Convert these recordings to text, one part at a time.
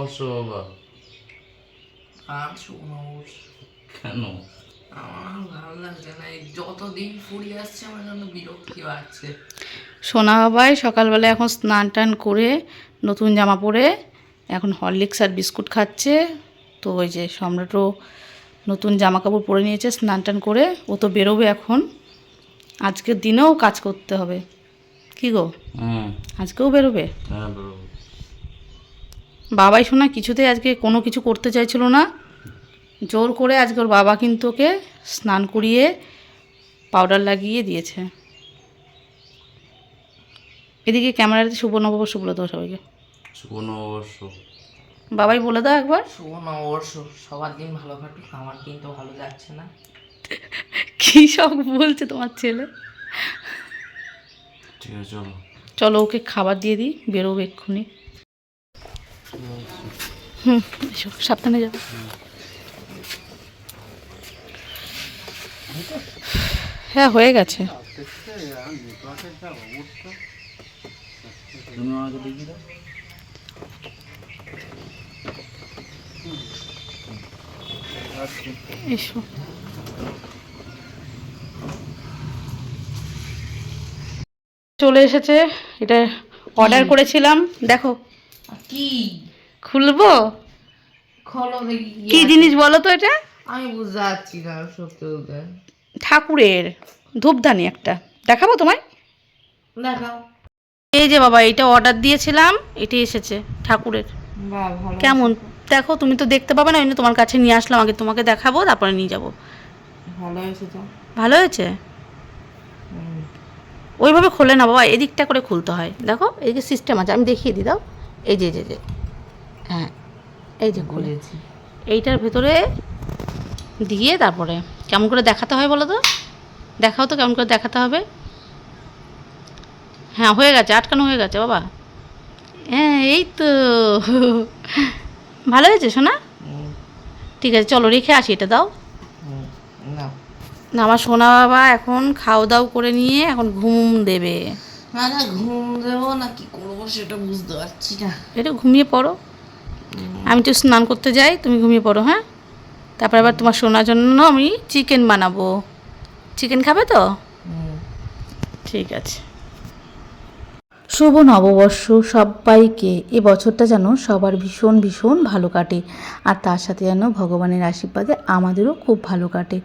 নববর্ষ বাবা। আর শুভ নববর্ষ কেন? আমার ভালো লাগছে না, এই যতদিন ফুরিয়ে আসছে আমার জন্য বিরক্তি বাড়ছে। সোনা বাবাই সকালবেলা এখন স্নান টান করে নতুন জামা পরে এখন হরলিক্স আর বিস্কুট খাচ্ছে। তো ওই যে সম্রাটও নতুন জামা কাপড় পরে নিয়েছে স্নান টান করে, ও তো বেরোবে এখন। আজকের দিনেও কাজ করতে হবে, কি গো? আজকেও বেরোবে? হ্যাঁ বেরোবো। বাবাই শোনা কিছুতেই আজকে কোনো কিছু করতে চাইছিল না, জোর করে আজকে ওর বাবা কিন্তু ওকে স্নান করিয়ে পাউডার লাগিয়ে দিয়েছে। এদিকে ক্যামেরাতে শুভ নববর্ষ বলে দাও সবাইকে। শুভ নববর্ষ। বাবাই বলে দাও একবার। শুভ নববর্ষ, সবার দিন ভালো কাটুক, আমার দিন তো ভালো যাচ্ছে না। কী সব বলছে তোমার ছেলে। ঠিক আছে চলো। চলো ওকে খাবার দিয়ে দিই, বেরোবে এক্ষুনি। এসো সাবধানে যাবে। হ্যাঁ হয়ে গেছে। তুমি আমাকে দেখিয়ে দাও। এসো। চলে এসেছে, এটা অর্ডার করেছিলাম, দেখো। কি খুলবো? খোলো দেখি কি জিনিস বলো তো এটা? আমি বুঝতে পারছি না সত্যি বলতে। ঠাকুরের ধূপদানি একটা, দেখাবো তোমায়? দেখাও। এই যে বাবা, এটা অর্ডার দিয়েছিলাম, এটি এসেছে ঠাকুরের। বাহ ভালো। কেমন দেখো, তুমি তো দেখতে পাবে না, ওই জন্য তোমার কাছে নিয়ে আসলাম, আগে তোমাকে দেখাবো তারপরে নিয়ে যাব। ভালো হয়েছে তো। ভালো হয়েছে? ওইভাবে খোলে না বাবা, এদিকটা করে খুলতে হয়, দেখো এদিকে সিস্টেম আছে, আমি দেখিয়ে দিই, দাও। এই যে যে হ্যাঁ, এই যে খুলে বুঝেছি। এইটার ভেতরে দিয়ে তারপরে কেমন করে দেখাতে হয় বলো তো? দেখাও তো কেমন করে দেখাতে হবে। হ্যাঁ হয়ে গেছে, আটকানো হয়ে গেছে বাবা। হ্যাঁ এই তো ভালো হয়েছে সোনা। ঠিক আছে চলো রেখে আসি, এটা দাও। না না আমার সোনা বাবা এখন খাওয়া দাওয়া করে নিয়ে এখন ঘুম দেবে। না না, ঘুম দেবো না কি করবো সেটা বুঝতে পারছি না। একটু ঘুমিয়ে পড়ো, আমি তো স্নান করতে যাই, তুমি ঘুমিয়ে পড়ো। হ্যাঁ, তারপর আবার তোমার সোনার জন্য আমি চিকেন বানাবো। চিকেন খাবে তো? ঠিক আছে। শুভ নববর্ষ সবাইকে। এ বছরটা যেন সবার ভীষণ ভীষণ ভালো কাটে, আর তার সাথে যেন ভগবানের আশীর্বাদে আমাদেরও খুব ভালো কাটে।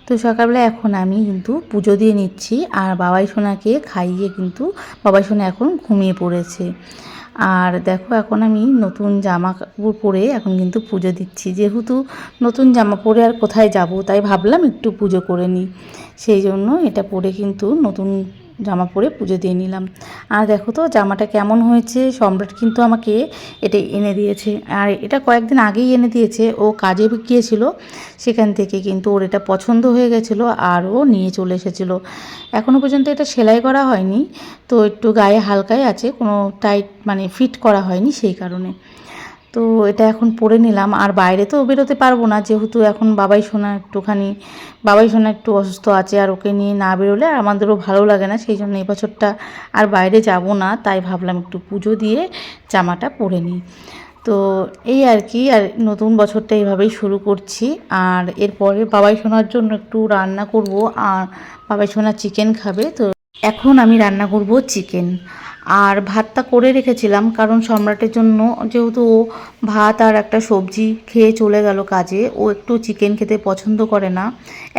তো সকালবেলা এখন আমি কিন্তু পুজো দিয়ে নিচ্ছি, আর বাবাই সোনাকে খাইয়ে কিন্তু বাবাই সোনা এখন ঘুমিয়ে পড়েছে। আর দেখো এখন আমি নতুন জামা কাপড় পরে এখন কিন্তু পুজো দিচ্ছি, যেহেতু নতুন জামা পরে আর কোথায় যাব, তাই ভাবলাম একটু পুজো করে নিই, সেই জন্য এটা পরে কিন্তু নতুন জামা পরে পুজো দিয়ে নিলাম। আর দেখো তো জামাটা কেমন হয়েছে, সম্রাট কিন্তু আমাকে এটা এনে দিয়েছে, আর এটা কয়েকদিন আগেই এনে দিয়েছে, ও কাজে গিয়েছিল, সেখান থেকে কিন্তু ওর এটা পছন্দ হয়ে গেছিলো আর ও নিয়ে চলে এসেছিলো। এখনও পর্যন্ত এটা সেলাই করা হয়নি, তো একটু গায়ে হালকাই আছে, কোনো টাইট মানে ফিট করা হয়নি সেই কারণে। তো এটা এখন পরে নিলাম, আর বাইরে তো বেরোতে পারবো না, যেহেতু এখন বাবাই সোনা একটু অসুস্থ আছে, আর ওকে নিয়ে না বেরোলে আর আমাদেরও ভালো লাগে না, সেই জন্য এই বছরটা আর বাইরে যাব না, তাই ভাবলাম একটু পুজো দিয়ে জামাটা পরে নিই। তো এই আর কি, আর নতুন বছরটা এইভাবেই শুরু করছি। আর এরপরে বাবাই সোনার জন্য একটু রান্না করব, আর বাবাই সোনা চিকেন খাবে, তো এখন আমি রান্না করব চিকেন। আর ভাতটা করে রেখেছিলাম, কারণ সম্রাটের জন্য, যেহেতু ও ভাত আর একটা সবজি খেয়ে চলে গেল কাজে, ও একটু চিকেন খেতে পছন্দ করে না,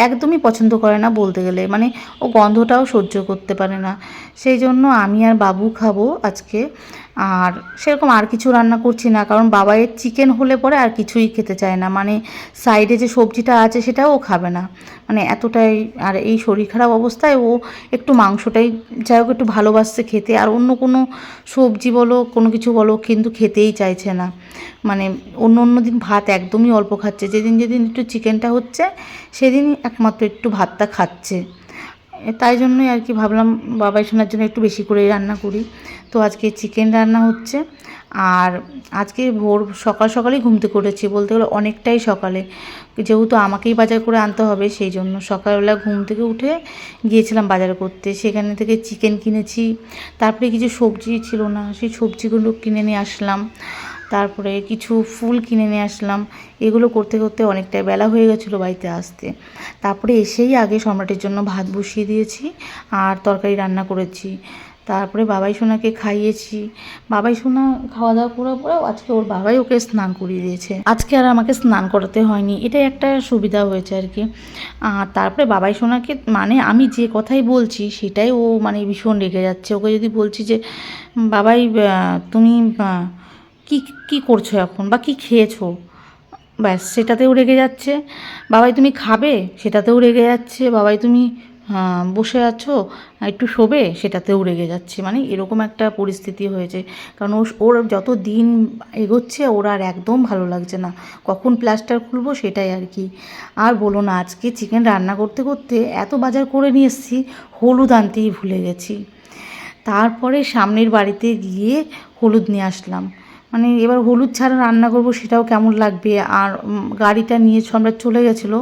একদমই পছন্দ করে না বলতে গেলে, মানে ও গন্ধটাও সহ্য করতে পারে না, সেই জন্য আমি আর বাবু খাবো আজকে। আর সেরকম আর কিছু রান্না করছি না, কারণ বাবাইয়ের চিকেন হলে পরে আর কিছুই খেতে চায় না, মানে সাইডে যে সবজিটা আছে সেটাও ও খাবে না, মানে এতটাই। আর এই শরীর খারাপ অবস্থায় ও একটু মাংসটাই যাই হোক একটু ভালোবাসছে খেতে, আর অন্য কোনো সবজি বলো কোনো কিছু বলো কিন্তু খেতেই চাইছে না, মানে অন্য দিন ভাত একদমই অল্প খাচ্ছে, যেদিন যেদিন একটু চিকেনটা হচ্ছে সেদিনই একমাত্র একটু ভাতটা খাচ্ছে। তাই জন্যই আর কি ভাবলাম বাবাই সোনার জন্য একটু বেশি করেই রান্না করি। তো আজকে চিকেন রান্না হচ্ছে, আর আজকে ভোর সকাল সকালেই ঘুম থেকে উঠেছি, বলতে গেলে অনেকটাই সকালে, যেহেতু আমাকেই বাজার করে আনতে হবে, সেই জন্য সকালবেলা ঘুম থেকে উঠে গিয়েছিলাম বাজার করতে, সেখানে থেকে চিকেন কিনেছি, তারপরে কিছু সবজি ছিল না, সেই সবজিগুলো কিনে নিয়ে আসলাম, তারপরে কিছু ফুল কিনে নিয়ে আসলাম। এগুলো করতে করতে অনেকটাই বেলা হয়ে গেছিলো বাড়িতে আসতে। তারপরে এসেই আগে সম্রাটের জন্য ভাত বসিয়ে দিয়েছি আর তরকারি রান্না করেছি। তারপরে বাবাই সোনাকে খাইয়েছি। বাবাই সোনা খাওয়া দাওয়া করার পরেও আজকে ওর বাবাই ওকে স্নান করিয়ে দিয়েছে। আজকে আর আমাকে স্নান করাতে হয়নি, এটাই একটা সুবিধা হয়েছে আর কি। আর তারপরে বাবাই সোনাকে মানে আমি যে কথাই বলছি সেটাই ও মানে ভীষণ রেগে যাচ্ছে। ওকে যদি বলছি যে বাবাই তুমি কি কি করছো এখন বা কি খেয়েছো, ব্যাস সেটাতেও রেগে যাচ্ছে। বাবাই তুমি খাবে, সেটাতেও রেগে যাচ্ছে। বাবাই তুমি বসে আছো একটু শোবে, সেটাতেও রেগে যাচ্ছে। মানে এরকম একটা পরিস্থিতি হয়েছে। কারণ ওর যত দিন এগোচ্ছে ওর আর একদম ভালো লাগছে না, কখন প্লাস্টার খুলবো সেটাই আর কি। আর বলো না, আজকে চিকেন রান্না করতে করতে এত বাজার করে নিয়ে এসেছি, হলুদ আনতেই ভুলে গেছি। তারপরে সামনের বাড়িতে গিয়ে হলুদ নিয়ে আসলাম। মানে এবার হলুদ ছাড়া রান্না করব সেটাও কেমন লাগবে। আর গাড়িটা নিয়ে আমরা চলে গেছিলো,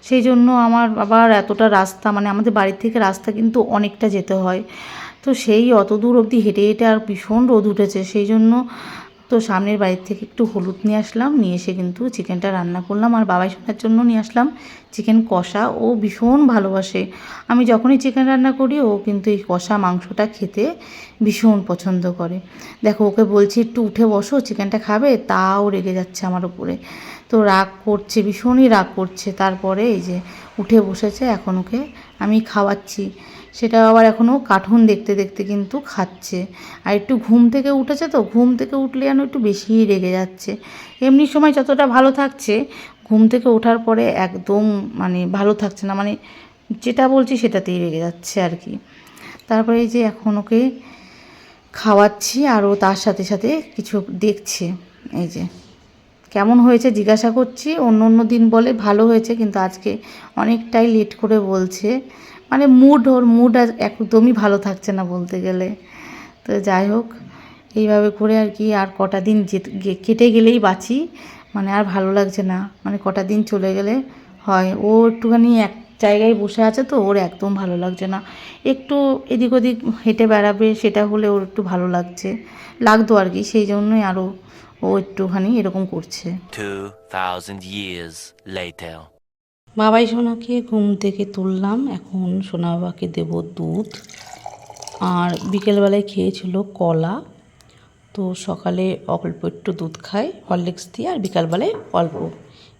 সেই জন্য আমার আবার এতটা রাস্তা, মানে আমাদের বাড়ি থেকে রাস্তা কিন্তু অনেকটা যেতে হয়। তো সেই অত দূর অবধি হেঁটে হেঁটে আর ভীষণ রোদ উঠেছে, সেই জন্য তো সামনের বাড়ির থেকে একটু হলুদ নিয়ে আসলাম, নিয়ে এসে কিন্তু চিকেনটা রান্না করলাম। আর বাবাই সোনার জন্য নিয়ে আসলাম চিকেন কষা। ও ভীষণ ভালোবাসে, আমি যখনই চিকেন রান্না করি ও কিন্তু এই কষা মাংসটা খেতে ভীষণ পছন্দ করে। দেখো ওকে বলছি একটু উঠে বসো, চিকেনটা খাবে, তাও রেগে যাচ্ছে আমার উপরে। তো রাগ করছে, ভীষণই রাগ করছে। তারপরে এই যে উঠে বসেছে, এখন ওকে আমি খাওয়াচ্ছি। সেটা আবার এখনও কার্টুন দেখতে দেখতে কিন্তু খাচ্ছে। আর একটু ঘুম থেকে উঠেছে, তো ঘুম থেকে উঠলে যেন একটু বেশিই রেগে যাচ্ছে। এমনি সময় যতটা ভালো থাকছে, ঘুম থেকে ওঠার পরে একদম মানে ভালো থাকছে না, মানে যেটা বলছি সেটাতেই রেগে যাচ্ছে আর কি। তারপরে এই যে এখন ওকে খাওয়াচ্ছি আর ও তার সাথে সাথে কিছু দেখছে। এই যে কেমন হয়েছে জিজ্ঞাসা করছি, অন্য অন্য দিন বলে ভালো হয়েছে, কিন্তু আজকে অনেকটাই লেট করে বলছে। মানে ওর মুড আর একদমই ভালো থাকছে না বলতে গেলে। তো যাই হোক, এইভাবে করে আর কি আর কটা দিন কেটে গেলেই বাঁচি, মানে আর ভালো লাগছে না, মানে কটা দিন চলে গেলে হয়। ও একটুখানি এক জায়গায় বসে আছে, তো ওর একদম ভালো লাগছে না। একটু এদিক ওদিক হেঁটে বেড়াবে, সেটা হলে ওর একটু ভালো লাগতো আর কি, সেই জন্যই আরও ও একটুখানি এরকম করছে। 2000 years later. বাবাই সোনাকে ঘুম থেকে তুললাম, এখন সোনা বাবাকে দেব দুধ। আর বিকেলবেলায় খেয়েছিল কলা, তো সকালে অল্প একটু দুধ খায় হরলিক্স দিয়ে, আর বিকালবেলায় অল্প।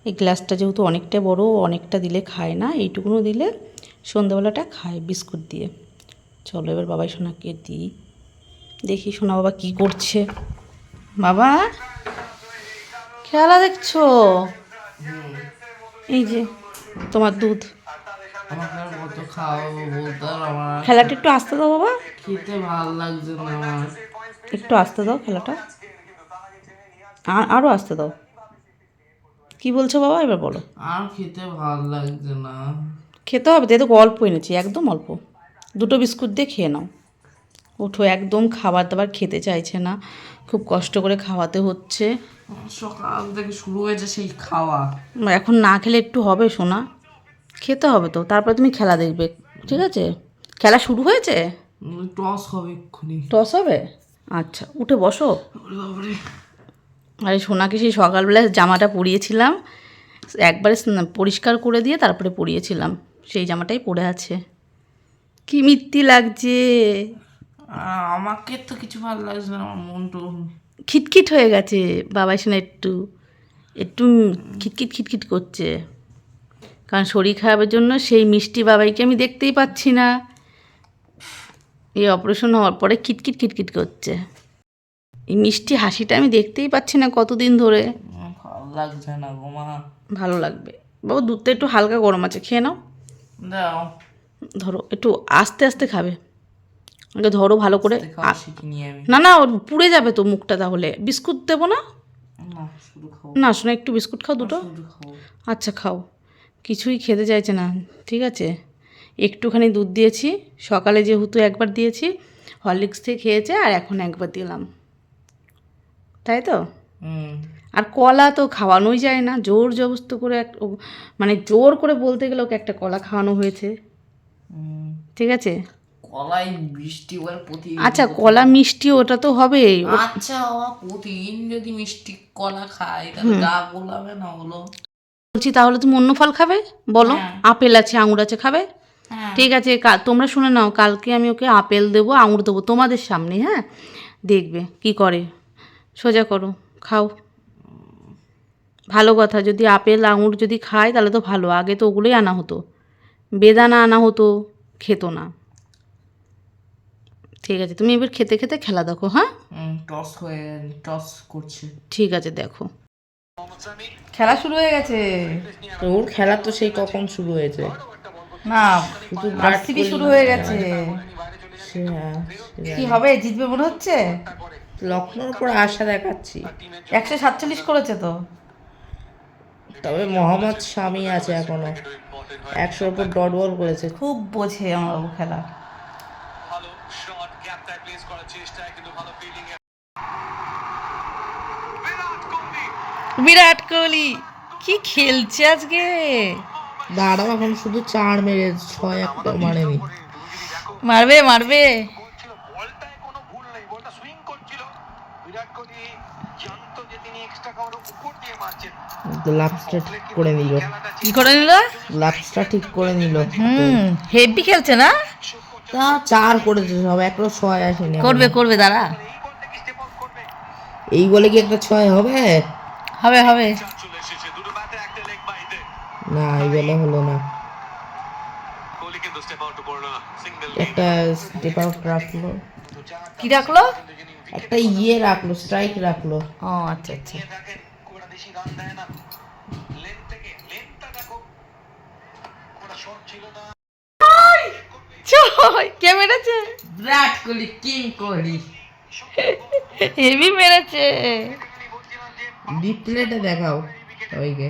এই গ্লাসটা যেহেতু অনেকটা বড়, অনেকটা দিলে খায় না, এইটুকুনো দিলে সন্ধ্যাবেলাটা খায় বিস্কুট দিয়ে। চলো এবার বাবাই সোনাকে দিই, দেখি সোনা বাবা কী করছে। বাবা খেলা দেখছো? এই যে তোমার দুধ। আমাকে আর কত খাওয়াবো বলতে, আর আমার খেলাটা একটু আসতে দাও বাবা, খেতে ভালো লাগছে না আমার। একটু আসতে দাও খেলাটা, আরও আসতে দাও। কি বলছো বাবা, এবার বলো। আর খেতে ভালো লাগছে না। খেতে হবে তো, এত অল্প এনেছি, একদম অল্প। দুটো বিস্কুট দিয়ে খেয়ে নাও। ওঠো, একদম খাবার দাবার খেতে চাইছে না, খুব কষ্ট করে খাওয়াতে হচ্ছে। সকাল থেকে শুরু হয়েছে সেই খাওয়া, এখন না খেলে একটু হবে সোনা, খেতে হবে তো, তারপরে তুমি খেলা দেখবে, ঠিক আছে? খেলা শুরু হয়েছে, টস হবে এক্ষুনি। টস হবে, আচ্ছা উঠে বসো। ওরে বাবারে। আরে সোনাকে সেই সকালবেলায় জামাটা পরিয়েছিলাম, একবারে পরিষ্কার করে দিয়ে তারপরে পরিয়েছিলাম, সেই জামাটাই পরে আছে। কি মিত্তি লাগছে। আমাকে তো কিছু ভালো লাগছে না, আমার মনটা খিটখিট হয়ে গেছে বাবাই সোনা, একটু একটু খিটখিট করছে, কারণ শরীর খারাপের জন্য সেই মিষ্টি বাবাইকে আমি দেখতেই পাচ্ছি না। এই অপারেশন হওয়ার পরে খিটখিট করছে, এই মিষ্টি হাসিটা আমি দেখতেই পাচ্ছি না কতদিন ধরে। ভালো লাগছে না গো মা। ভালো লাগবে বাবু, দুধটা একটু হালকা গরম আছে, খেয়ে নাও। দাও, ধরো, একটু আস্তে আস্তে খাবে, আগে ধরো ভালো করে। খাওয়া শিখিনি আমি। না না, ওর পুড়ে যাবে তো মুখটা, তাহলে বিস্কুট দেবো না? না শুধু খাও, না শোনা, একটু বিস্কুট খাও দুটো। শুধু খাও। আচ্ছা খাও, কিছুই খেতে চাইছে না, ঠিক আছে? একটুখানি দুধ দিয়েছি, সকালে যেহেতু একবার দিয়েছি, হরলিক্স থেকে খেয়েছে, আর এখন একবার দিলাম, তাই তো? আর কলা তো খাওয়ানোই যায় না, জোর জবস্ত করে মানে জোর করে বলতে গেলে ওকে একটা কলা খাওয়ানো হয়েছে, ঠিক আছে? কলাই মিষ্টি ওর প্রতি আচ্ছা কলা মিষ্টি ওটা তো হবেই। আচ্ছা বাবা প্রতিদিন যদি মিষ্টি কলা খাই তাহলে গা গোলাবে না বলো? বলছি তাহলে তুমি অন্য ফল খাবে বলো? হ্যাঁ। আপেল আছে, আঙুর আছে, খাবে? হ্যাঁ ঠিক আছে, তোমরা শুনে নাও, কালকে আমি ওকে আপেল দেবো, আঙুর দেবো তোমাদের সামনে, হ্যাঁ? দেখবে কি করে, সোজা করো, খাও। ভালো কথা, যদি আপেল আঙুর যদি খায় তাহলে তো ভালো, আগে তো ওগুলোই আনা হতো, বেদানা আনা হতো, খেতো না। ঠিক আছে, তুমি এবার খেতে খেতে খেলা দেখো, হ্যাঁ? টস করছে। ঠিক আছে, দেখো। খেলা শুরু হয়ে গেছে। ওর খেলা তো সেই কখন শুরু হয়েছে। না শুধু আরসিবি শুরু হয়ে গেছে। কি হবে, জিতবে মনে হচ্ছে? লখনৌর পর আশা দেখাচ্ছি। 147 করেছে তো। তবে মোহাম্মদ শামি আছে এখনো, 100-র উপর ডট বল করেছে। খুব বোঝে আমার বাবু খেলা। বিরাট কোহলি কি খেলছে আজকে, দাঁড়াও, এখন শুধু 4 মেরে 6 একটা মারেনি। মারবে মারবে। গ্লাভসটা ঠিক করে নিল, কি করে নিল? গ্লাভসটা ঠিক করে নিল। হেভি খেলছে না? তা 4 করেছে সব, একটা 6 আসেনি। করবে করবে, দাঁড়া। এই বলে কি একটা 6 হবে? হবে হবে। না, এই বলে হলো না। একটা স্টেপ আউট রাখলো, কি রাখলো? একটা রাখলো, স্ট্রাইক রাখলো। ও আচ্ছা আচ্ছা। কে মেরেছে? বিরাট কোহলি, কিং কোহলি। হেভি মেরেছে। ডিপ্লেটা দেখাও সবাইকে।